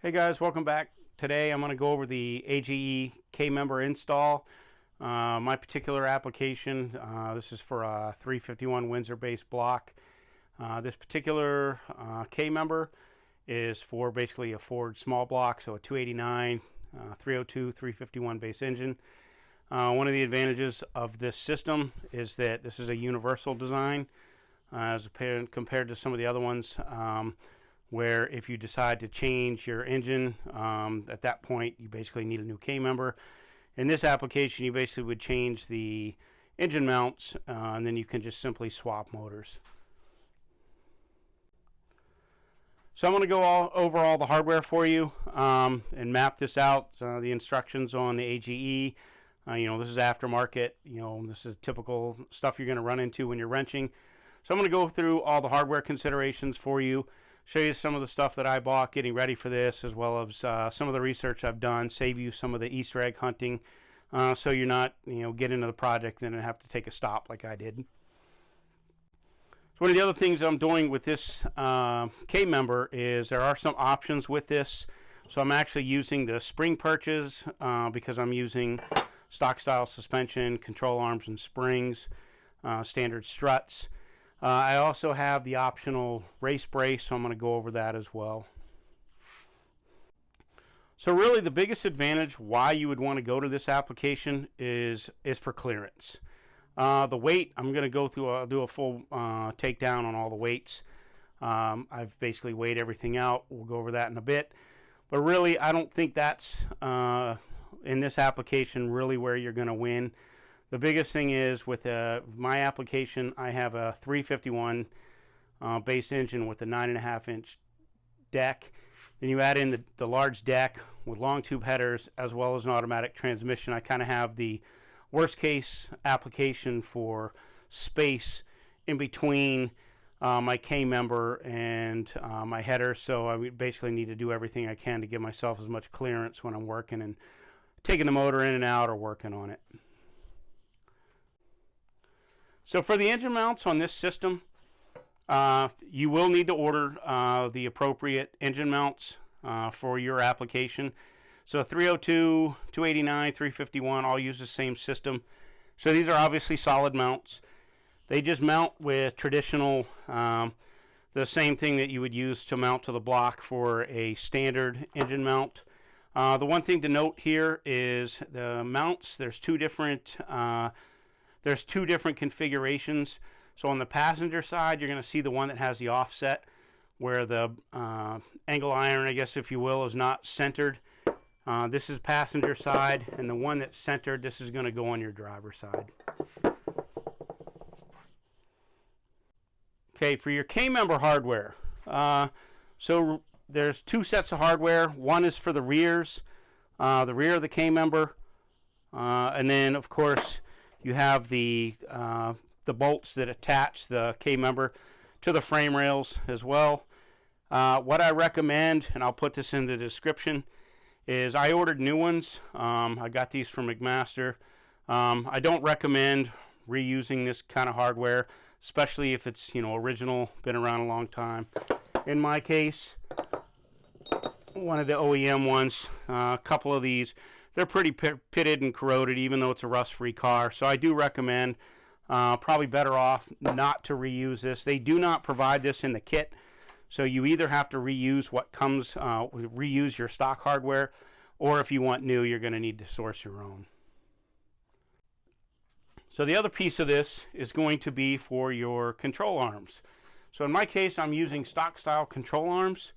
Hey guys, welcome back. Today I'm going to go over the AGE K-member install. My particular application, this is for a 351 Windsor base block. This particular K-member is for basically a Ford small block, so a 289, 302, 351 base engine. One of the advantages of this system is that this is a universal design as compared to some of the other ones. Where if you decide to change your engine, at that point you basically need a new K-member. In this application, you basically would change the engine mounts, and then you can just simply swap motors. So I'm going to go over all the hardware for you and map this out. The instructions on the AGE. This is aftermarket. This is typical stuff you're going to run into when you're wrenching. So I'm going to go through all the hardware considerations for you. Show you some of the stuff that I bought getting ready for this, as well as some of the research I've done, save you some of the Easter egg hunting, so you're not, get into the project and have to take a stop like I did. So one of the other things I'm doing with this K-member is there are some options with this. So I'm actually using the spring perches because I'm using stock style suspension, control arms and springs, standard struts. I also have the optional race brace, so I'm going to go over that as well. So really the biggest advantage why you would want to go to this application is for clearance. The weight, I'm going to go through, do a full takedown on all the weights. I've basically weighed everything out. We'll go over that in a bit. But really, I don't think that's, in this application, really where you're going to win. The biggest thing is with my application, I have a 351 base engine with a 9.5-inch deck. Then you add in the large deck with long tube headers as well as an automatic transmission. I kind of have the worst case application for space in between my K-member and my header. So I would basically need to do everything I can to give myself as much clearance when I'm working and taking the motor in and out or working on it. So for the engine mounts on this system, you will need to order the appropriate engine mounts for your application. So 302, 289, 351 all use the same system. So these are obviously solid mounts. They just mount with traditional, the same thing that you would use to mount to the block for a standard engine mount. The one thing to note here is the mounts, there's two different configurations. So on the passenger side, you're going to see the one that has the offset, where the angle iron, I guess if you will, is not centered. This is passenger side, and the one that's centered, this is going to go on your driver's side. Okay, for your K-member hardware, so there's two sets of hardware. One is for the rears, the rear of the K-member, and then of course you have the bolts that attach the K-member to the frame rails as well. What I recommend, and I'll put this in the description, is I ordered new ones. I got these from McMaster. I don't recommend reusing this kind of hardware, especially if it's original, been around a long time. In my case, one of the OEM ones, a couple of these, they're pretty pitted and corroded, even though it's a rust-free car. So I do recommend, probably better off not to reuse this. They do not provide this in the kit, so you either have to reuse what comes, reuse your stock hardware, or if you want new, you're going to need to source your own. So the other piece of this is going to be for your control arms. So in my case, I'm using stock-style control arms.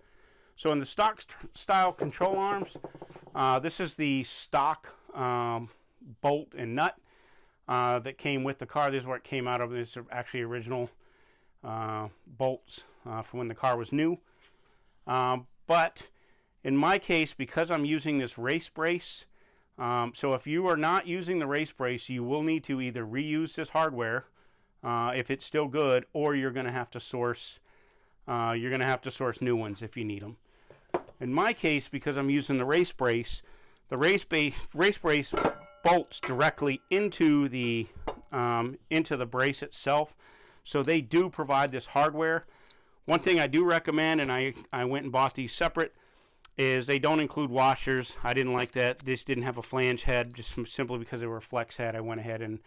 So in the stock-style control arms, this is the stock bolt and nut that came with the car. This is where it came out of. These are actually original bolts from when the car was new. But in my case, because I'm using this race brace, so if you are not using the race brace, you will need to either reuse this hardware if it's still good, or you're going to have to source new ones if you need them. In my case, because I'm using the race brace bolts directly into the brace itself, so they do provide this hardware. One thing I do recommend, and I went and bought these separate, is they don't include washers. I didn't like that. This didn't have a flange head, just simply because they were a flex head. I went ahead and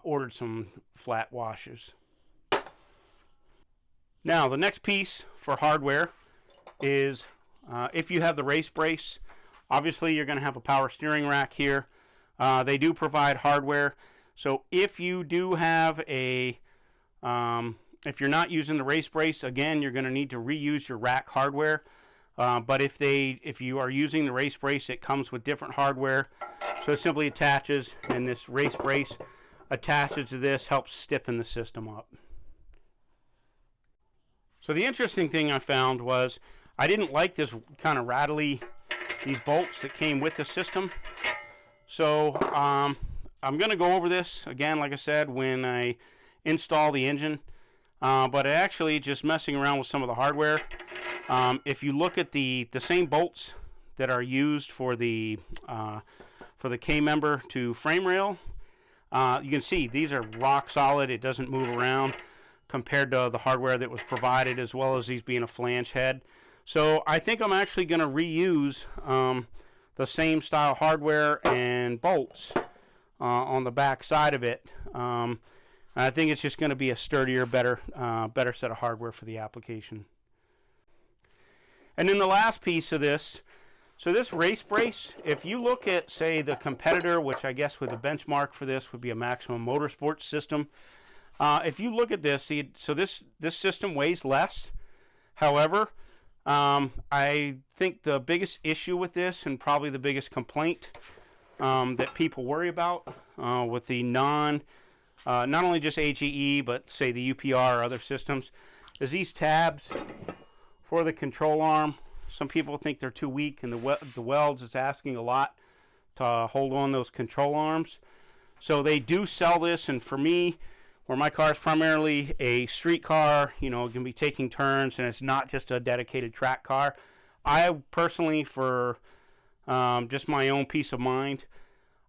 ordered some flat washers. Now, the next piece for hardware is if you have the race brace, obviously you're going to have a power steering rack here. They do provide hardware. So if you do have a, if you're not using the race brace, again, you're going to need to reuse your rack hardware. But if you are using the race brace, it comes with different hardware. So it simply attaches, and this race brace attaches to this, helps stiffen the system up. So the interesting thing I found was I didn't like this kind of rattly, these bolts that came with the system. So I'm going to go over this again, like I said, when I install the engine. But actually, just messing around with some of the hardware, if you look at the same bolts that are used for the K-member to frame rail, you can see these are rock solid. It doesn't move around compared to the hardware that was provided, as well as these being a flange head. So I think I'm actually going to reuse the same style hardware and bolts on the back side of it. I think it's just going to be a sturdier, better set of hardware for the application. And then the last piece of this, so this race brace, if you look at, say, the competitor, which I guess with the benchmark for this would be a Maximum Motorsports system. If you look at this, see, so this system weighs less. However, I think the biggest issue with this, and probably the biggest complaint that people worry about with the not only just AGE, but say the UPR or other systems, is these tabs for the control arm. Some people think they're too weak, and the welds is asking a lot to hold on those control arms. So they do sell this, and for me, where my car is primarily a street car, you know, it can be taking turns, and it's not just a dedicated track car. I personally, for just my own peace of mind,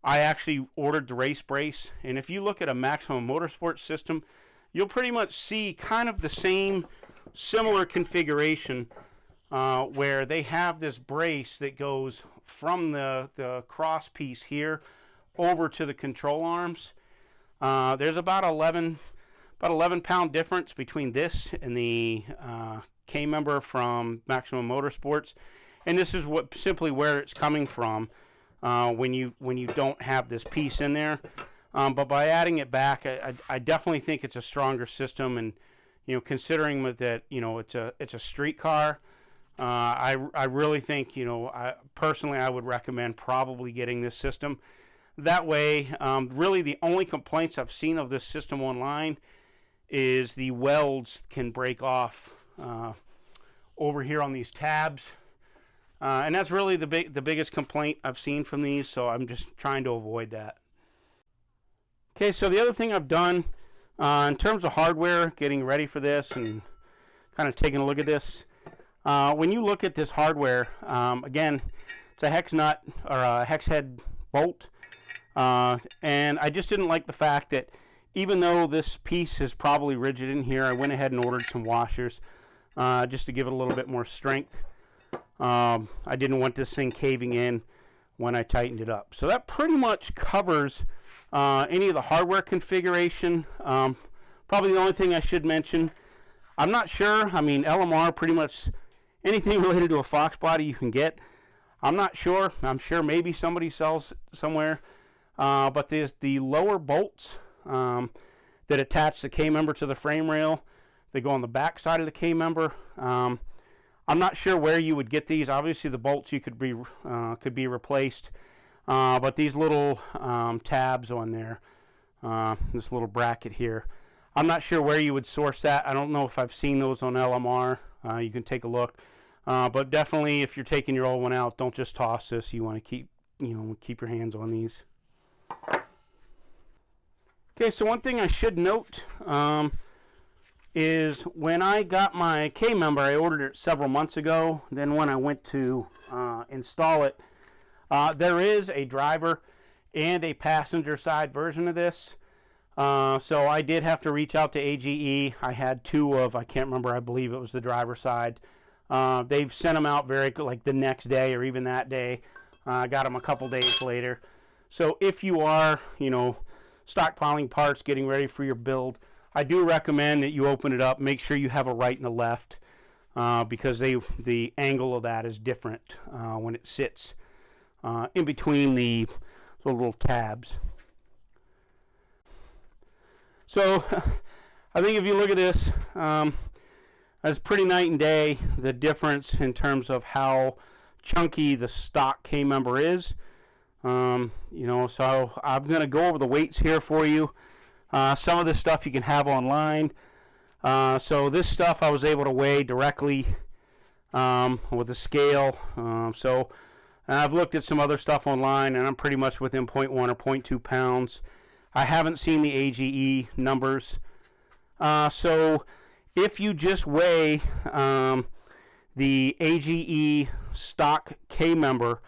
I actually ordered the race brace. And if you look at a Maximum Motorsports system, you'll pretty much see kind of the same similar configuration where they have this brace that goes from the cross piece here over to the control arms. There's about 11 pound difference between this and the K-member from Maximum Motorsports, and this is simply where it's coming from when you don't have this piece in there. But by adding it back, I definitely think it's a stronger system, and you know, considering that it's a street car, I really think, you know, I would recommend probably getting this system. That way, really the only complaints I've seen of this system online is the welds can break off over here on these tabs. And that's really the biggest complaint I've seen from these, so I'm just trying to avoid that. Okay, so the other thing I've done in terms of hardware, getting ready for this and kind of taking a look at this, when you look at this hardware, again, it's a hex nut or a hex head bolt. And I just didn't like the fact that even though this piece is probably rigid in here, I went ahead and ordered some washers just to give it a little bit more strength. I didn't want this thing caving in when I tightened it up. So that pretty much covers any of the hardware configuration. Probably the only thing I should mention, I'm not sure. I mean, LMR, pretty much anything related to a Fox body you can get. I'm not sure. I'm sure maybe somebody sells somewhere. But the lower bolts that attach the K-member to the frame rail, they go on the back side of the K-member. I'm not sure where you would get these. Obviously, the bolts you could be replaced, but these little tabs on there, this little bracket here, I'm not sure where you would source that. I don't know if I've seen those on LMR. You can take a look, but definitely if you're taking your old one out, don't just toss this. You want to keep your hands on these. Okay, so one thing I should note is when I got my K-member, I ordered it several months ago. Then when I went to install it, there is a driver and a passenger side version of this. So I did have to reach out to AGE. I had two of, I can't remember, I believe it was the driver side They've sent them out like the next day or even that day. Got them a couple days later. So if you are, stockpiling parts, getting ready for your build, I do recommend that you open it up. Make sure you have a right and a left, because the angle of that is different when it sits in between the little tabs. So I think if you look at this, it's pretty night and day, the difference in terms of how chunky the stock K-member is. So I'm going to go over the weights here for you. Some of this stuff you can have online. So this stuff I was able to weigh directly with a scale. So I've looked at some other stuff online, and I'm pretty much within 0.1 or 0.2 pounds. I haven't seen the AGE numbers. So if you just weigh the AGE stock K-member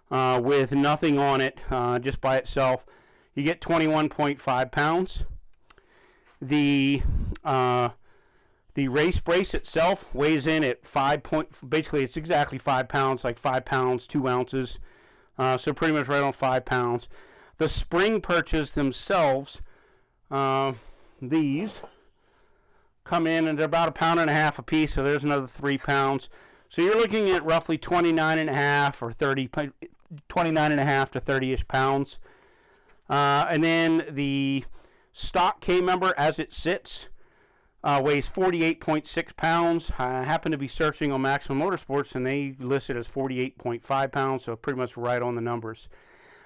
with nothing on it, just by itself, you get 21.5 pounds. The race brace itself weighs in at basically it's exactly 5 pounds, like 5 pounds 2 ounces, so pretty much right on 5 pounds. The spring perches themselves, these come in and they're about 1.5 pounds a piece, so there's another 3 pounds. So you're looking at roughly 29.5 or 30, 29.5 to 30-ish pounds. And then the stock K-member as it sits weighs 48.6 pounds. I happen to be searching on Maximum Motorsports, and they list it as 48.5 pounds, so pretty much right on the numbers.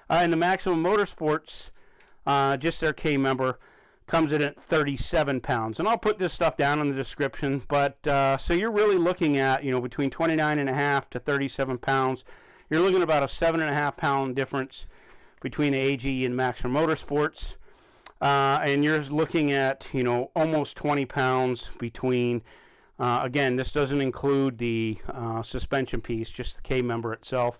And the Maximum Motorsports, just their K-member, comes in at 37 pounds. And I'll put this stuff down in the description. But so you're really looking at, between 29.5 to 37 pounds. You're looking at about a 7.5 pound difference between AGE and Maximum Motorsports. And you're looking at, almost 20 pounds between, again, this doesn't include the suspension piece, just the K-member itself,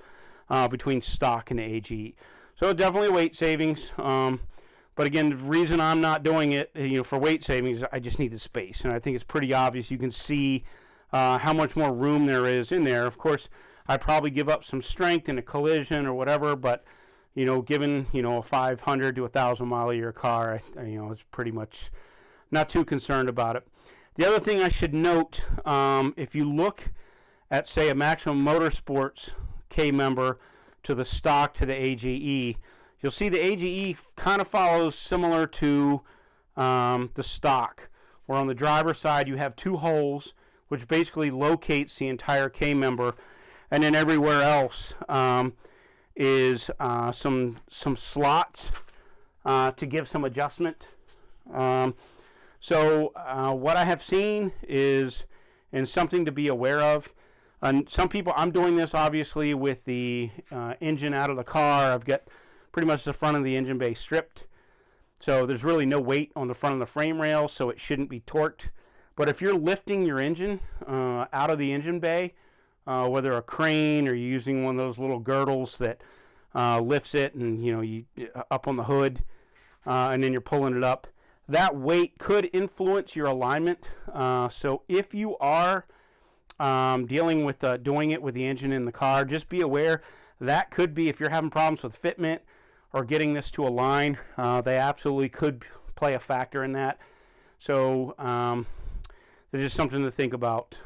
between stock and AGE. So definitely weight savings. But again, the reason I'm not doing it, for weight savings, I just need the space. And I think it's pretty obvious. You can see how much more room there is in there. Of course, I probably give up some strength in a collision or whatever, but, given, a 500 to 1,000 mile a year car, it's pretty much not too concerned about it. The other thing I should note, if you look at, say, a Maximum Motorsports K-member to the stock to the AGE, you'll see the AGE kind of follows similar to the stock, where on the driver's side you have 2 holes, which basically locates the entire K-member, and then everywhere else is some slots to give some adjustment. So what I have seen is, and something to be aware of, and some people, I'm doing this obviously with the engine out of the car. I've got pretty much the front of the engine bay stripped, so there's really no weight on the front of the frame rail, so it shouldn't be torqued. But if you're lifting your engine out of the engine bay, whether a crane or you're using one of those little girdles that lifts it, and you up on the hood, and then you're pulling it up, that weight could influence your alignment. So if you are dealing with doing it with the engine in the car, just be aware that could be, if you're having problems with fitment or getting this to align, they absolutely could play a factor in that. So there's just something to think about.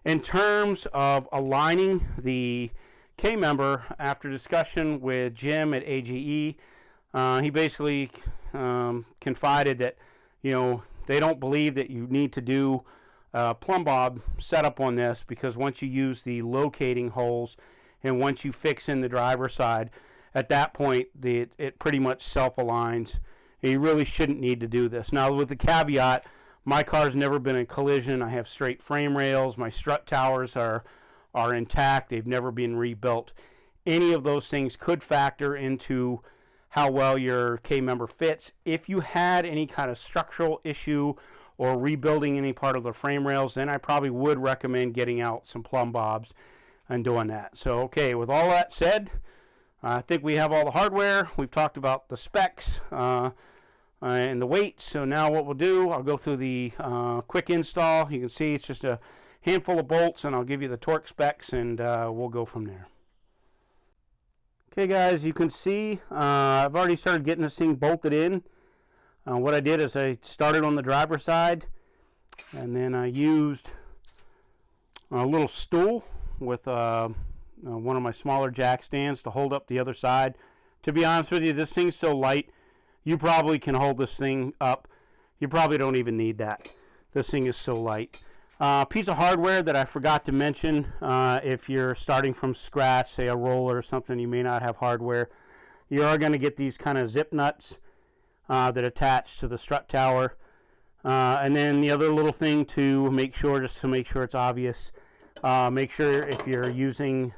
In terms of aligning the K-member, after discussion with Jim at AGE, he basically confided that, they don't believe that you need to do plumb bob setup on this, because once you use the locating holes and once you fix in the driver's side, at that point it pretty much self-aligns. You really shouldn't need to do this. Now, with the caveat, my car's never been in collision. I have straight frame rails. My strut towers are intact. They've never been rebuilt. Any of those things could factor into how well your K-member fits. If you had any kind of structural issue or rebuilding any part of the frame rails, then I probably would recommend getting out some plumb bobs and doing that. So, okay, with all that said, I think we have all the hardware. We've talked about the specs and the weight. So now what we'll do, I'll go through the quick install. You can see it's just a handful of bolts, and I'll give you the torque specs, and we'll go from there. Okay guys, you can see I've already started getting this thing bolted in. What I did is I started on the driver's side, and then I used a little stool with one of my smaller jack stands to hold up the other side. To be honest with you, this thing's so light, you probably can hold this thing up. You probably don't even need that. This thing is so light. Piece of hardware that I forgot to mention, if you're starting from scratch, say a roller or something, you may not have hardware. You are going to get these kind of zip nuts that attach to the strut tower. And then the other little thing to make sure, just to make sure it's obvious, make sure if you're using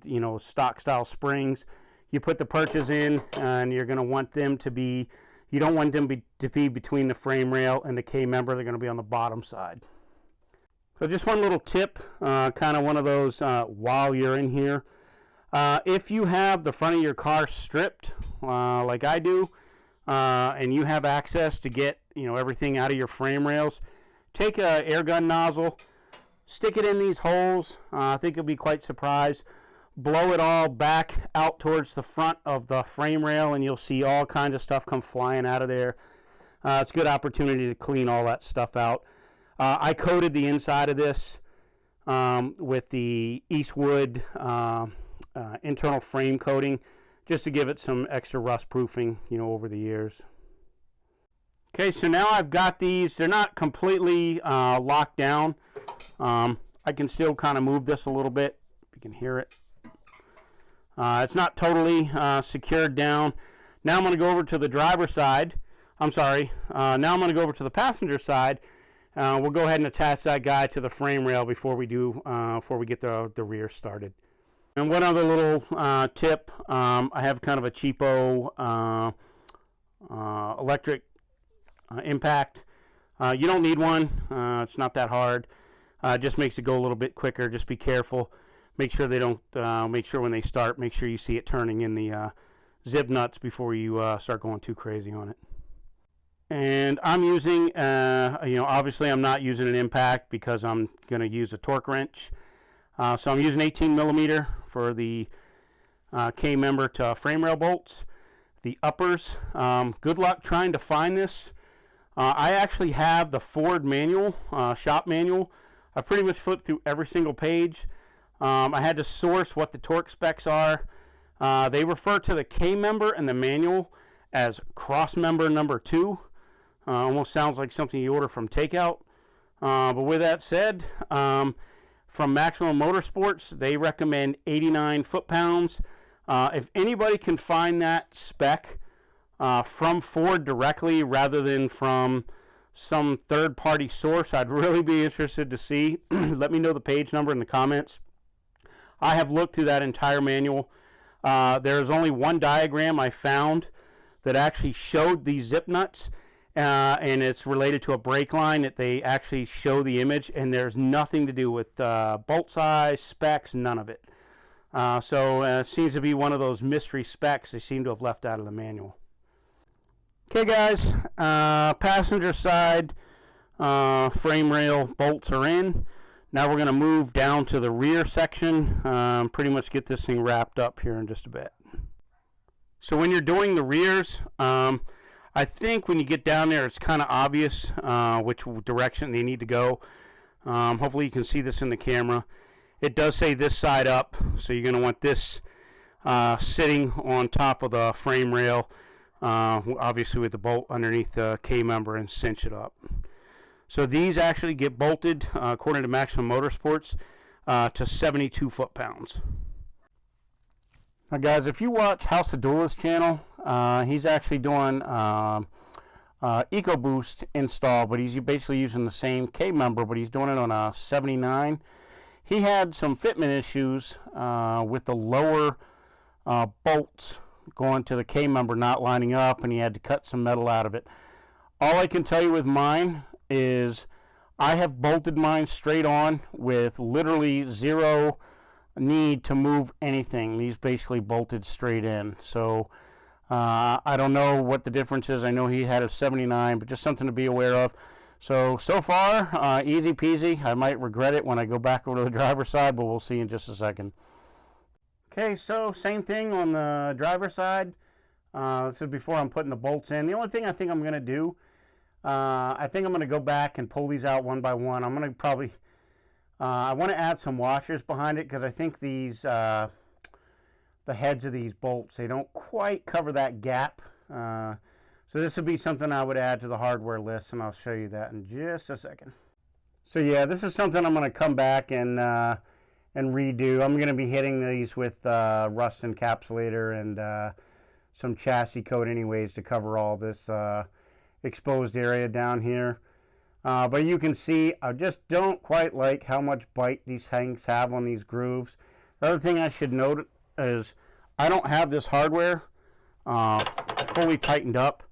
you know, stock style springs, you put the perches in, and you're going to want them to be, you don't want them to be between the frame rail and the K-member. They're going to be on the bottom side. So just one little tip, kind of one of those while you're in here. If you have the front of your car stripped, like I do, and you have access to get, you know, everything out of your frame rails, take a air gun nozzle, stick it in these holes. I think you'll be quite surprised. Blow it all back out towards the front of the frame rail, and you'll see all kinds of stuff come flying out of there. It's a good opportunity to clean all that stuff out. I coated the inside of this with the Eastwood internal frame coating, just to give it some extra rust proofing, you know, over the years. Okay, so now I've got these. They're not completely locked down. I can still kind of move this a little bit, if you can hear it. It's not totally secured down. Now I'm going to go over to the driver's side. I'm sorry. Now I'm going to go over to the passenger side. We'll go ahead and attach that guy to the frame rail before we get the rear started. And one other little tip, I have kind of a cheapo electric impact. You don't need one. It's not that hard. Just makes it go a little bit quicker. Just be careful. Make sure they don't. Make sure when they start, make sure you see it turning in the zip nuts before you start going too crazy on it. And I'm using, you know, obviously I'm not using an impact because I'm going to use a torque wrench. So I'm using 18 millimeter for the K-member to frame rail bolts. The uppers. Good luck trying to find this. I actually have the Ford manual, shop manual. I pretty much flipped through every single page. I had to source what the torque specs are. They refer to the K-member and the manual as cross member number 2. Almost sounds like something you order from takeout. But with that said, from Maximum Motorsports, they recommend 89 foot-pounds. If anybody can find that spec from Ford directly rather than from some third-party source, I'd really be interested to see. Let me know the page number in the comments. I have looked through that entire manual. There's only one diagram I found that actually showed these zip nuts, and it's related to a brake line that they actually show the image, and there's nothing to do with bolt size, specs, none of it. So it seems to be one of those mystery specs they seem to have left out of the manual. Okay guys, passenger side frame rail bolts are in. Now we're going to move down to the rear section, pretty much get this thing wrapped up here in just a bit. So when you're doing the rears, I think when you get down there it's kind of obvious which direction they need to go. Hopefully you can see this in the camera. It does say this side up, so you're going to want this sitting on top of the frame rail, obviously with the bolt underneath the K-member, and cinch it up. So these actually get bolted, according to Maximum Motorsports, to 72 foot-pounds. Now guys, if you watch House of Duelist channel, he's actually doing EcoBoost install, but he's basically using the same K-member, but he's doing it on a 79. He had some fitment issues with the lower bolts going to the K-member not lining up, and he had to cut some metal out of it. All I can tell you with mine is I have bolted mine straight on with literally zero need to move anything. These basically bolted straight in. So I don't know what the difference is. I know he had a 79, but just something to be aware of. So far, easy peasy. I might regret it when I go back over to the driver's side, but we'll see in just a second. Okay, so same thing on the driver's side. This is before I'm putting the bolts in. The only thing I think I'm going to do, I think I'm going to go back and pull these out one by one. I'm going to probably, I want to add some washers behind it because I think these, the heads of these bolts, they don't quite cover that gap. So this would be something I would add to the hardware list, and I'll show you that in just a second. So yeah, this is something I'm going to come back and redo. I'm going to be hitting these with rust encapsulator and some chassis coat anyways to cover all this exposed area down here. But you can see I just don't quite like how much bite these things have on these grooves. The other thing I should note is I don't have this hardware fully tightened up,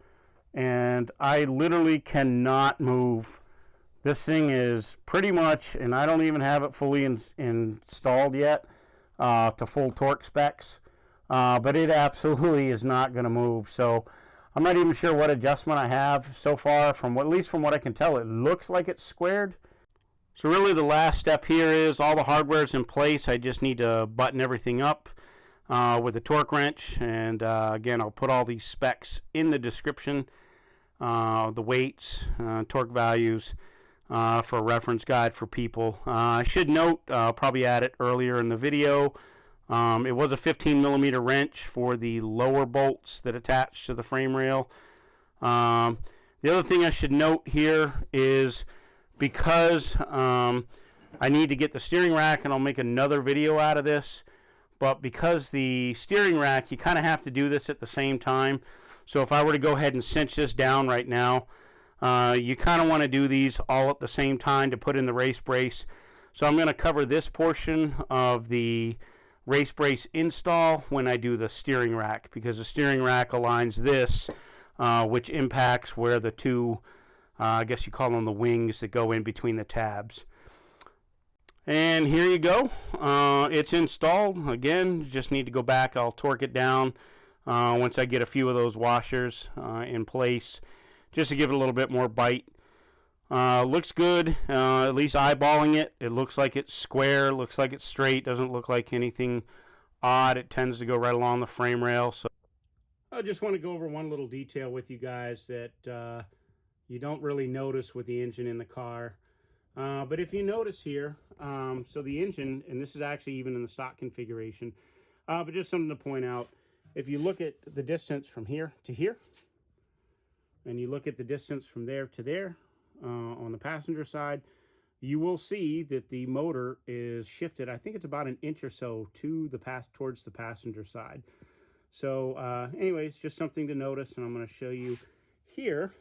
and I literally cannot move. This thing is pretty much, and I don't even have it fully installed yet to full torque specs, but it absolutely is not going to move. So I'm not even sure what adjustment I have so far. At least from what I can tell, it looks like it's squared. So really the last step here is all the hardware is in place. I just need to button everything up with a torque wrench, and again, I'll put all these specs in the description, the weights, torque values, for a reference guide for people. I should note, I'll probably add it earlier in the video, it was a 15 millimeter wrench for the lower bolts that attach to the frame rail. The other thing I should note here is because I need to get the steering rack, and I'll make another video out of this, but because the steering rack, you kind of have to do this at the same time. So if I were to go ahead and cinch this down right now, you kind of want to do these all at the same time to put in the race brace. So I'm going to cover this portion of the race brace install when I do the steering rack, because the steering rack aligns this, which impacts where the two, I guess you call them the wings that go in between the tabs. And here you go. It's installed. Again, just need to go back. I'll torque it down once I get a few of those washers in place, just to give it a little bit more bite. Looks good, at least eyeballing it. It looks like it's square, looks like it's straight, doesn't look like anything odd. It tends to go right along the frame rail. So I just want to go over one little detail with you guys that you don't really notice with the engine in the car. But if you notice here, so the engine, and this is actually even in the stock configuration, but just something to point out, if you look at the distance from here to here, and you look at the distance from there to there, on the passenger side, you will see that the motor is shifted. I think it's about an inch or so to the towards the passenger side. So anyways, just something to notice, and I'm going to show you here.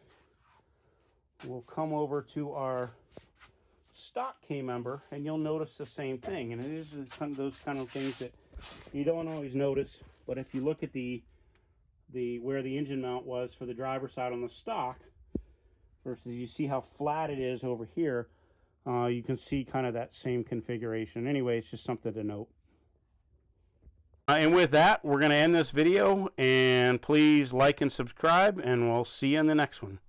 We'll come over to our stock K-member, and you'll notice the same thing. And it is those kind of things that you don't always notice, but if you look at the where the engine mount was for the driver's side on the stock versus you see how flat it is over here, you can see kind of that same configuration. Anyway, it's just something to note. And with that, we're going to end this video, and please like and subscribe, and we'll see you in the next one.